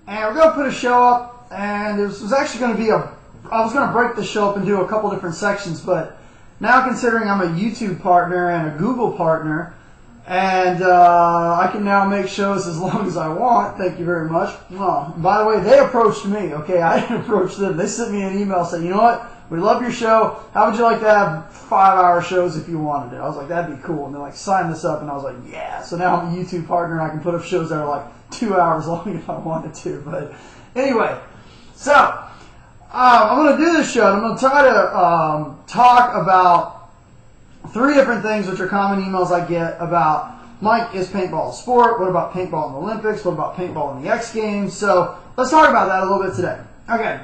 and we're going to put a show up, and it was actually going to be I was going to break the show up and do a couple different sections, but now considering I'm a YouTube partner and a Google partner, and I can now make shows as long as I want, thank you very much. Oh, by the way, they approached me, okay? I didn't approach them. They sent me an email saying, you know what? We love your show. How would you like to have 5-hour shows if you wanted it? I was like, that'd be cool. And they're like, sign this up. And I was like, yeah. So now I'm a YouTube partner and I can put up shows that are like 2 hours long if I wanted to. But anyway, so I'm going to do this show. And I'm going to try to talk about 3 different things, which are common emails I get about, Mike, is paintball a sport? What about paintball in the Olympics? What about paintball in the X Games? So let's talk about that a little bit today. Okay.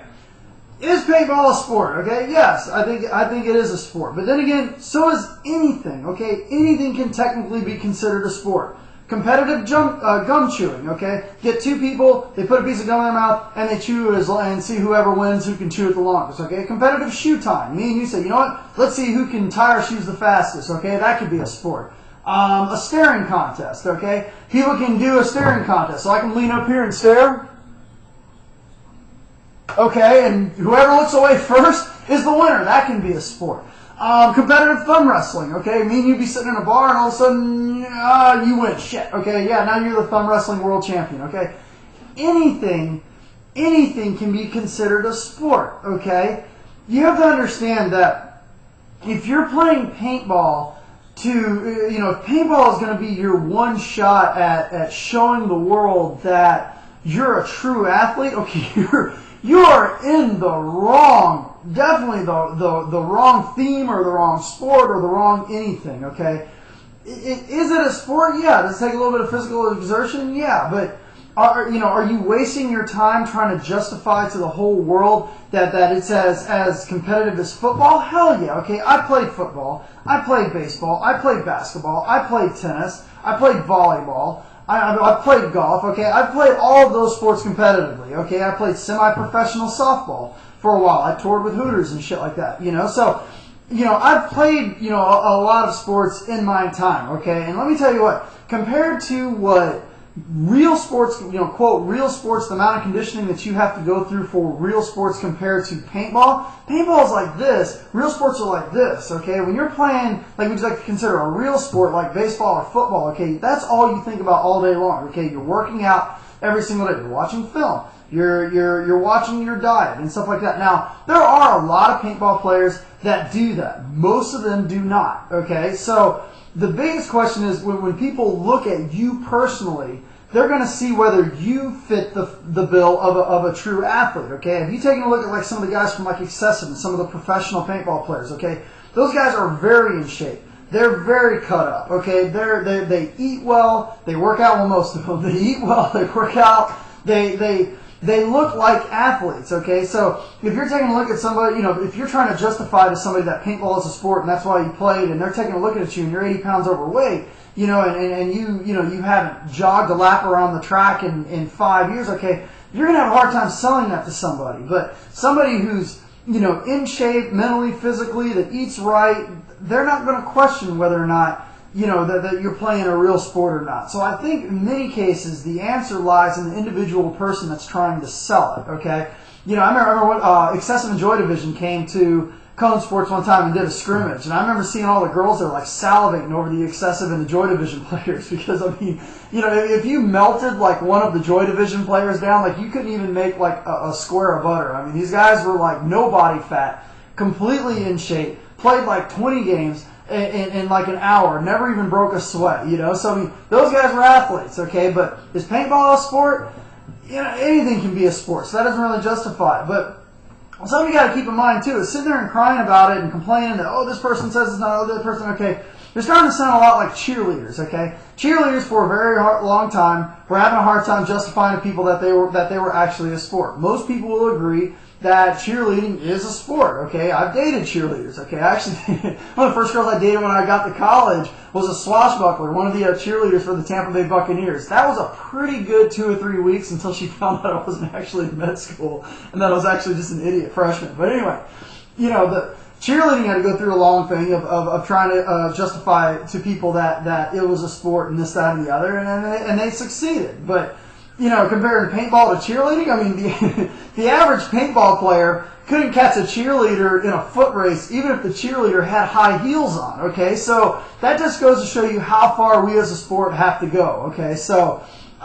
Is paintball a sport? Okay, yes, I think it is a sport. But then again, so is anything. Okay, anything can technically be considered a sport. Competitive gum chewing. Okay, get 2 people, they put a piece of gum in their mouth and they chew and see whoever wins, who can chew it the longest. Okay, competitive shoe tying. Me and you say, you know what? Let's see who can tie our shoes the fastest. Okay, that could be a sport. A staring contest. Okay, people can do a staring contest. So I can lean up here and stare. Okay, and whoever looks away first is the winner. That can be a sport. Competitive thumb wrestling. Okay, me and you be sitting in a bar and all of a sudden you win. Shit. Okay, yeah, now you're the thumb wrestling world champion. Okay, anything can be considered a sport. Okay, you have to understand that if you're playing paintball, if paintball is going to be your one shot at showing the world that you're a true athlete. Okay, you are in the wrong, definitely the wrong theme or the wrong sport or the wrong anything, okay? Is it a sport? Yeah. Does it take a little bit of physical exertion? Yeah. But are you wasting your time trying to justify to the whole world that it's as competitive as football? Hell yeah, okay? I played football. I played baseball. I played basketball. I played tennis. I played volleyball. I played golf, okay? I played all of those sports competitively, okay? I played semi-professional softball for a while. I toured with Hooters and shit like that, So, I've played, a lot of sports in my time, okay? And let me tell you what, compared to what real sports, quote, real sports, the amount of conditioning that you have to go through for real sports compared to paintball is like this, real sports are like this, okay? When you're playing, like we'd like to consider a real sport like baseball or football, okay, that's all you think about all day long, okay? You're working out every single day, you're watching film, you're watching your diet and stuff like that. Now, there are a lot of paintball players that do that. Most of them do not, okay? So the biggest question is when people look at you personally, they're going to see whether you fit the bill of a true athlete, okay? Have you taken a look at like some of the guys from like Excessive and some of the professional paintball players, okay? Those guys are very in shape. They're very cut up, okay? They eat well. They work out, well, most of them. They eat well. They work out. They look like athletes, okay? So if you're taking a look at somebody, if you're trying to justify to somebody that paintball is a sport and that's why you played, and they're taking a look at you and you're 80 pounds overweight, and you haven't jogged a lap around the track in 5 years, okay, you're going to have a hard time selling that to somebody. But somebody who's, in shape, mentally, physically, that eats right, they're not going to question whether or not that you're playing a real sport or not. So I think in many cases the answer lies in the individual person that's trying to sell it, okay? I remember when Excessive and Joy Division came to Cone Sports one time and did a scrimmage, and I remember seeing all the girls that were like salivating over the Excessive and the Joy Division players because, if you melted like one of the Joy Division players down, like you couldn't even make like a square of butter. I mean, these guys were like no body fat, completely in shape, played like 20 games, in like an hour, never even broke a sweat, So, those guys were athletes, okay? But is paintball a sport? Anything can be a sport, so that doesn't really justify it. But something you got to keep in mind, too, is sitting there and crying about it and complaining that, this person says it's not, this person, okay? They're starting to sound a lot like cheerleaders, okay? Cheerleaders for a very long time were having a hard time justifying to people that they were actually a sport. Most people will agree that cheerleading is a sport, okay? I've dated cheerleaders, okay? Actually, one of the first girls I dated when I got to college was a swashbuckler, one of the cheerleaders for the Tampa Bay Buccaneers. That was a pretty good 2 or 3 weeks until she found out I wasn't actually in med school and that I was actually just an idiot freshman. But anyway, the cheerleading had to go through a long thing of trying to justify to people that it was a sport and this, that, and the other, and they succeeded. But comparing paintball to cheerleading, I mean, the average paintball player couldn't catch a cheerleader in a foot race, even if the cheerleader had high heels on, okay? So that just goes to show you how far we as a sport have to go, okay? So, is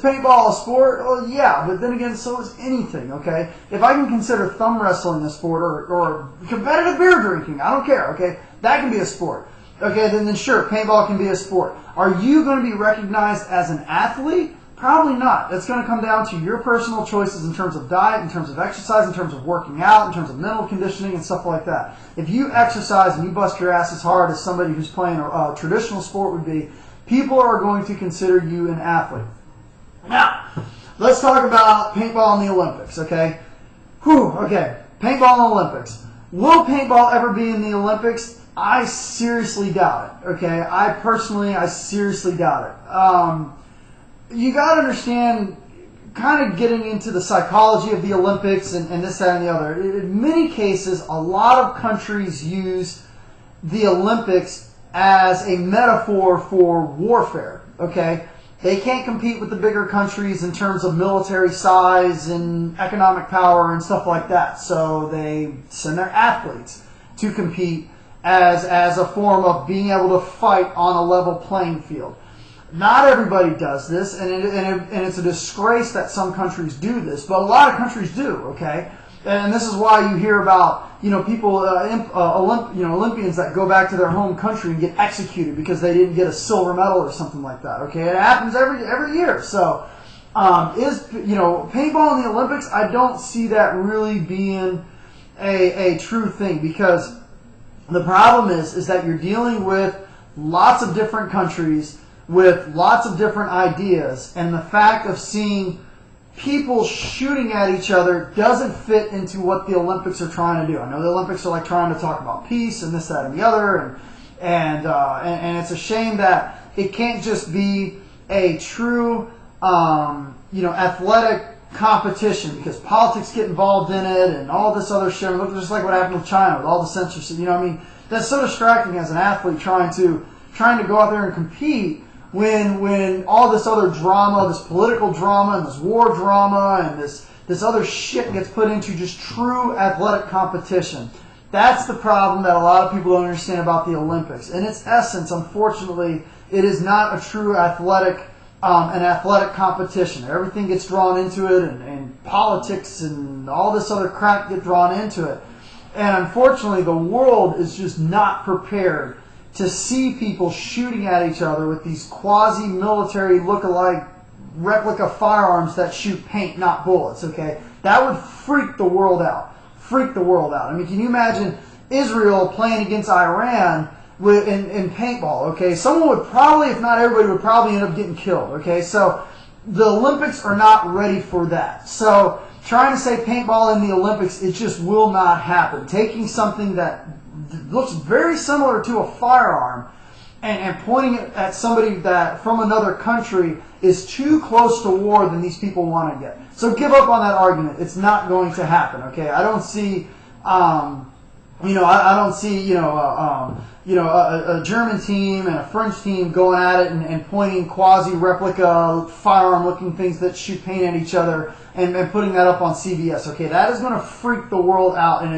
paintball a sport? Well, yeah, but then again, so is anything, okay? If I can consider thumb wrestling a sport or competitive beer drinking, I don't care, okay? That can be a sport. Okay, then sure, paintball can be a sport. Are you going to be recognized as an athlete? Probably not. It's going to come down to your personal choices in terms of diet, in terms of exercise, in terms of working out, in terms of mental conditioning and stuff like that. If you exercise and you bust your ass as hard as somebody who's playing a traditional sport would be, people are going to consider you an athlete. Now, let's talk about paintball in the Olympics, okay? Okay, paintball in the Olympics. Will paintball ever be in the Olympics? I seriously doubt it, okay? I seriously doubt it. You got to understand, kind of getting into the psychology of the Olympics and this, that, and the other. In many cases, a lot of countries use the Olympics as a metaphor for warfare, okay? They can't compete with the bigger countries in terms of military size and economic power and stuff like that. So they send their athletes to compete as a form of being able to fight on a level playing field. Not everybody does this, and it's a disgrace that some countries do this, but a lot of countries do, okay? And this is why you hear about, people, Olympians that go back to their home country and get executed because they didn't get a silver medal or something like that, okay? It happens every year. So, paintball in the Olympics, I don't see that really being a true thing, because the problem is that you're dealing with lots of different countries with lots of different ideas, and the fact of seeing people shooting at each other doesn't fit into what the Olympics are trying to do. I know the Olympics are like trying to talk about peace and this, that, and the other, and it's a shame that it can't just be a true athletic competition, because politics get involved in it and all this other shit. Look, just like what happened with China with all the censorship. That's so distracting as an athlete trying to go out there and compete when all this other drama, this political drama and this war drama and this other shit gets put into just true athletic competition. That's the problem that a lot of people don't understand about the Olympics. In its essence, unfortunately, it is not a true athletic competition. Everything gets drawn into it, and politics and all this other crap get drawn into it. And unfortunately, the world is just not prepared to see people shooting at each other with these quasi-military look-alike replica firearms that shoot paint, not bullets, okay? That would freak the world out. Freak the world out. I mean, can you imagine Israel playing against Iran in paintball, okay? Someone would probably, if not everybody, would probably end up getting killed, okay? So the Olympics are not ready for that. So trying to say paintball in the Olympics, it just will not happen. Taking something that looks very similar to a firearm and pointing it at somebody that from another country is too close to war than these people want to get. So give up on that argument. It's not going to happen, okay? I don't see, I don't see, a German team and a French team going at it and pointing quasi-replica firearm-looking things that shoot paint at each other and putting that up on CBS. Okay, that is going to freak the world out, and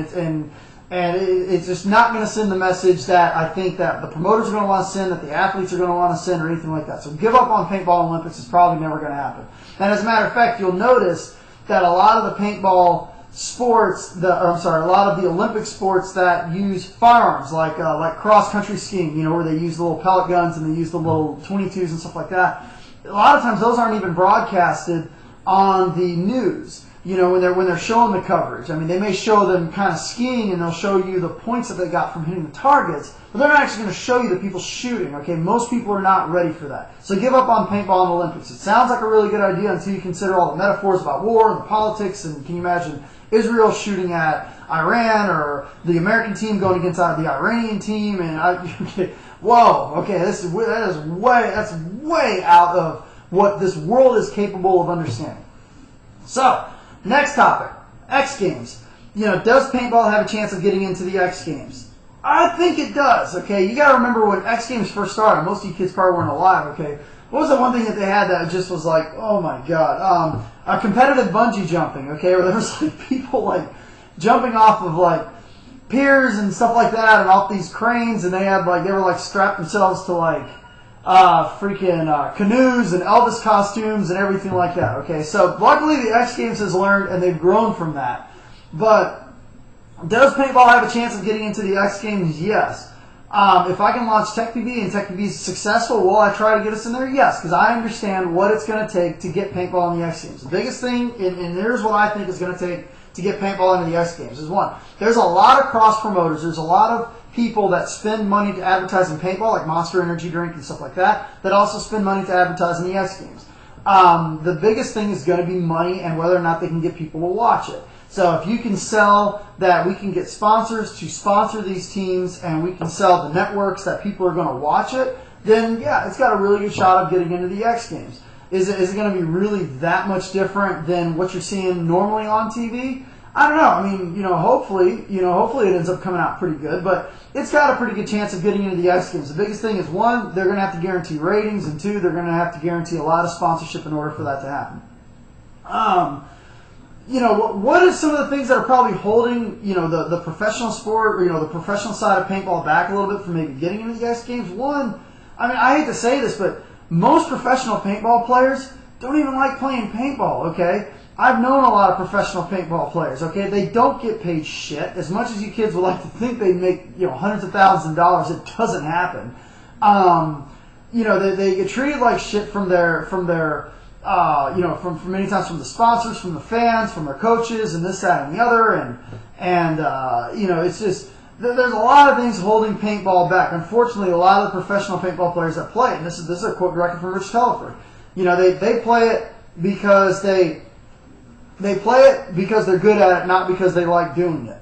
it's just not going to send the message that I think that the promoters are going to want to send, that the athletes are going to want to send, or anything like that. So give up on paintball Olympics is probably never going to happen. And as a matter of fact, you'll notice that a lot of the paintball sports, a lot of the Olympic sports that use firearms, like cross-country skiing, where they use the little pellet guns and they use the little 22s and stuff like that. A lot of times those aren't even broadcasted on the news. When they're showing the coverage. I mean, they may show them kind of skiing and they'll show you the points that they got from hitting the targets, but they're not actually going to show you the people shooting, okay? Most people are not ready for that. So give up on paintball in the Olympics. It sounds like a really good idea until you consider all the metaphors about war and the politics, and can you imagine Israel shooting at Iran, or the American team going against the Iranian team, whoa, okay, that's way out of what this world is capable of understanding. So, next topic, X Games. Does paintball have a chance of getting into the X Games? I think it does, okay? You got to remember when X Games first started, most of you kids probably weren't alive, okay? what was the one thing that they had that just was like, oh my god, competitive bungee jumping, okay, where there was like people like jumping off of like piers and stuff like that, and off these cranes, and they were like strapped themselves to like freaking canoes and Elvis costumes and everything like that. Okay, so luckily the X Games has learned and they've grown from that. But does paintball have a chance of getting into the X Games? Yes. If I can launch TechPB and TechPB is successful, will I try to get us in there? Yes, because I understand what it's going to take to get paintball in the X Games. The biggest thing, and here's what I think is going to take to get paintball into the X Games, is one, there's a lot of cross promoters. There's a lot of people that spend money to advertise in paintball, like Monster Energy drink and stuff like that, that also spend money to advertise in the X Games. The biggest thing is going to be money and whether or not they can get people to watch it. So if you can sell that, we can get sponsors to sponsor these teams, and we can sell the networks that people are going to watch it, then yeah, it's got a really good shot of getting into the X Games. Is it going to be really that much different than what you're seeing normally on TV? I don't know. I mean, hopefully it ends up coming out pretty good, but it's got a pretty good chance of getting into the X Games. The biggest thing is, one, they're going to have to guarantee ratings, and two, they're going to have to guarantee a lot of sponsorship in order for that to happen. What are some of the things that are probably holding, the professional sport, or, the professional side of paintball back a little bit from maybe getting into the X Games? One, I mean, I hate to say this, but most professional paintball players don't even like playing paintball, okay? I've known a lot of professional paintball players, okay? They don't get paid shit. As much as you kids would like to think they make, hundreds of thousands of dollars, it doesn't happen. They get treated like shit from from many times from the sponsors, from the fans, from their coaches, and this, that, and the other, and it's just, there's a lot of things holding paintball back. Unfortunately, a lot of the professional paintball players that play it, and this is a quote directly from Rich Telford, they play it because they play it because they're good at it, not because they like doing it.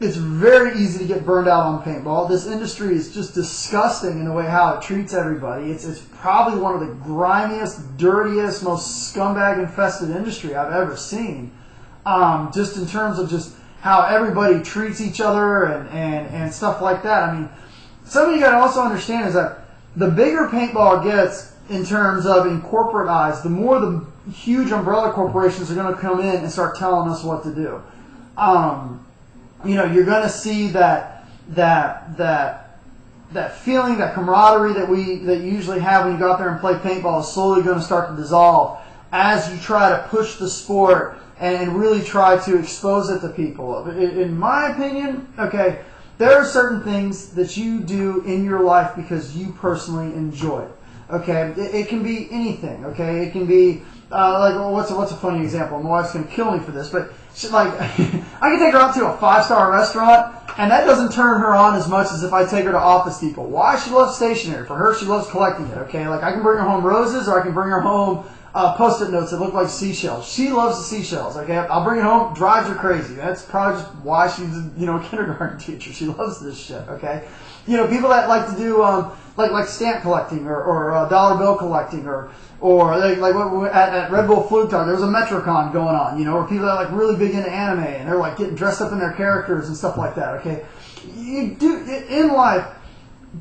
It's very easy to get burned out on paintball. This industry is just disgusting in the way how it treats everybody. It's probably one of the grimiest, dirtiest, most scumbag-infested industry I've ever seen. Just in terms of just how everybody treats each other and stuff like that. I mean, something you got to also understand is that the bigger paintball gets in terms of in corporate eyes, the more the huge umbrella corporations are going to come in and start telling us what to do. You're going to see that feeling, that camaraderie that you usually have when you go out there and play paintball is slowly going to start to dissolve as you try to push the sport and really try to expose it to people. In my opinion, okay, there are certain things that you do in your life because you personally enjoy it. Okay, it can be anything. Okay, it can be what's a funny example? My wife's gonna kill me for this, but I can take her out to a 5-star restaurant, and that doesn't turn her on as much as if I take her to Office Depot. Why? She loves stationery. For her, she loves collecting it. Okay, I can bring her home roses, or I can bring her home Post-it notes that look like seashells. She loves the seashells. Okay, I'll bring it home. Drives her crazy. That's probably just why she's a kindergarten teacher. She loves this shit. Okay, people that like to do like stamp collecting or dollar bill collecting or at Red Bull Flute Talk, there was a Metrocon going on. Or people that are really big into anime and they're getting dressed up in their characters and stuff like that. Okay, you do in life.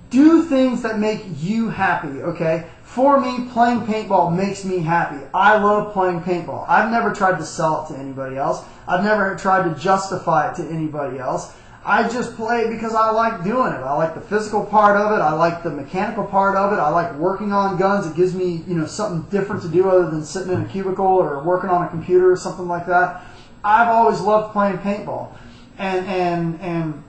Do things that make you happy, okay? For me, playing paintball makes me happy. I love playing paintball. I've never tried to sell it to anybody else. I've never tried to justify it to anybody else. I just play because I like doing it. I like the physical part of it. I like the mechanical part of it. I like working on guns. It gives me, something different to do other than sitting in a cubicle or working on a computer or something like that. I've always loved playing paintball. And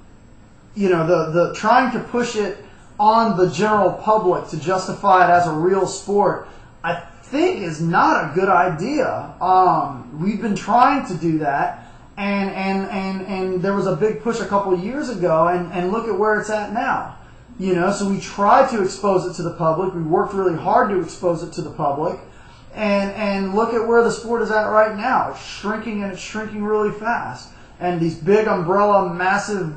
the trying to push it on the general public to justify it as a real sport, I think is not a good idea. We've been trying to do that, and there was a big push a couple of years ago, and look at where it's at now. So we tried to expose it to the public. We worked really hard to expose it to the public, and look at where the sport is at right now. It's shrinking, and it's shrinking really fast. And these big umbrella, massive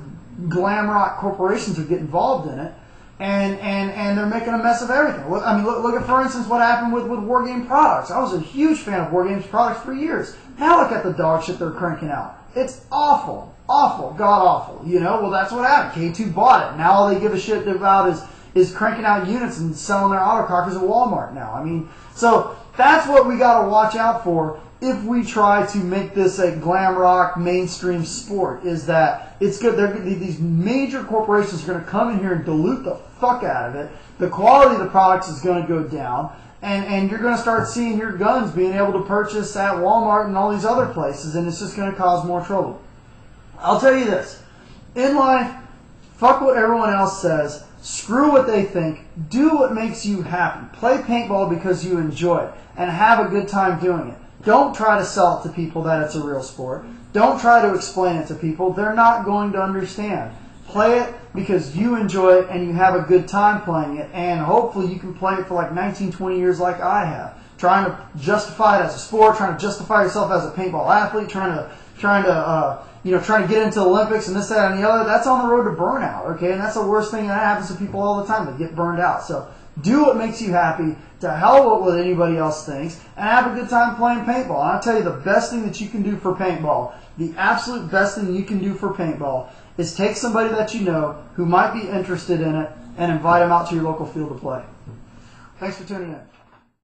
glam rock corporations would get involved in it. And they're making a mess of everything. Look at, for instance, what happened with War Game products. I was a huge fan of War Games products for years. Now look at the dog shit they're cranking out. It's awful, god awful. Well, that's what happened. K2 bought it. Now all they give a shit about is is cranking out units and selling their autocockers at Walmart now. I mean, so that's what we got to watch out for if we try to make this a glam rock mainstream sport, is that it's good. These major corporations are going to come in here and dilute the fuck out of it. The quality of the products is going to go down, and you're going to start seeing your guns being able to purchase at Walmart and all these other places, and it's just going to cause more trouble. I'll tell you this. In life, fuck what everyone else says. Screw what they think. Do what makes you happy. Play paintball because you enjoy it, and have a good time doing it. Don't try to sell it to people that it's a real sport. Don't try to explain it to people. They're not going to understand. Play it because you enjoy it and you have a good time playing it, and hopefully you can play it for like 19, 20 years like I have. Trying to justify it as a sport, trying to justify yourself as a paintball athlete, trying to get into the Olympics and this, that, and the other. That's on the road to burnout, okay? And that's the worst thing that happens to people all the time. They get burned out. So do what makes you happy. To hell with what anybody else thinks, and have a good time playing paintball. And I'll tell you, the best thing that you can do for paintball, the absolute best thing you can do for paintball, is take somebody that you know who might be interested in it and invite them out to your local field to play. Thanks for tuning in.